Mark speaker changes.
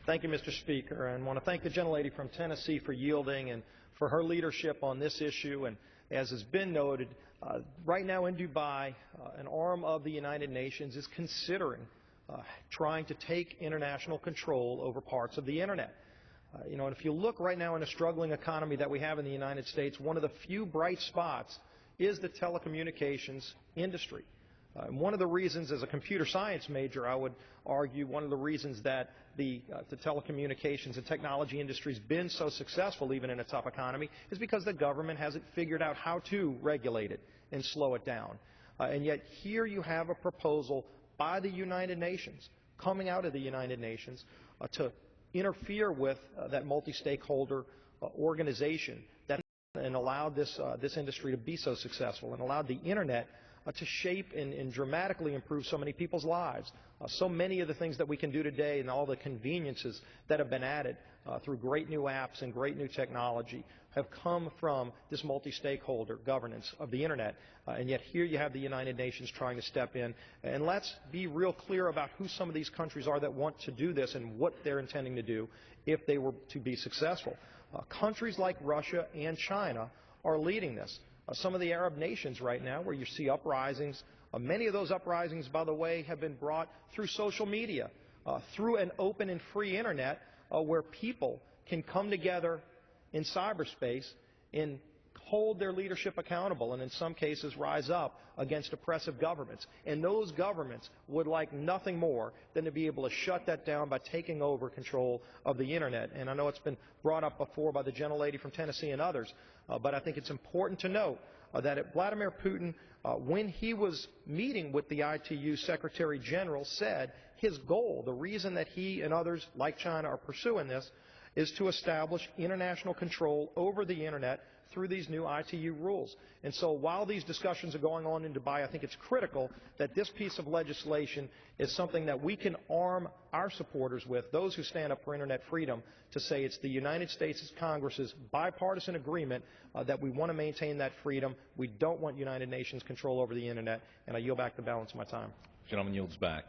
Speaker 1: Thank you, Mr. Speaker, and I want to thank the gentlelady from Tennessee for yielding and for her leadership on this issue. And as has been noted, right now in Dubai, an arm of the United Nations is considering trying to take international control over parts of the Internet. And if you look right now in a struggling economy that we have in the United States, one of the few bright spots is the telecommunications industry. And one of the reasons, as a computer science major, I would argue one of the reasons that the telecommunications and technology industry has been so successful, even in a tough economy, is because the government hasn't figured out how to regulate it and slow it down. And yet here you have a proposal by the United Nations, coming out of the United Nations, to interfere with that multi-stakeholder organization that and allowed this industry to be so successful and allowed the Internet to shape and dramatically improve so many people's lives. So many of the things that we can do today and all the conveniences that have been added through great new apps and great new technology have come from this multi-stakeholder governance of the Internet. And yet here you have the United Nations trying to step in. And let's be real clear about who some of these countries are that want to do this and what they're intending to do if they were to be successful. Countries like Russia and China are leading this. Some of the Arab nations right now where you see uprisings, many of those uprisings, by the way, have been brought through social media, through an open and free Internet where people can come together in cyberspace and hold their leadership accountable and in some cases rise up against oppressive governments. And those governments would like nothing more than to be able to shut that down by taking over control of the Internet. And I know it's been brought up before by the gentlelady from Tennessee and others, but I think it's important to note that Vladimir Putin, when he was meeting with the ITU Secretary General, said his goal, the reason that he and others like China are pursuing this, is to establish international control over the Internet through these new ITU rules. And so while these discussions are going on in Dubai, I think it's critical that this piece of legislation is something that we can arm our supporters with, those who stand up for Internet freedom, to say it's the United States Congress's bipartisan agreement that we want to maintain that freedom. We don't want United Nations control over the Internet. And I yield back the balance of my time.
Speaker 2: Gentleman yields back.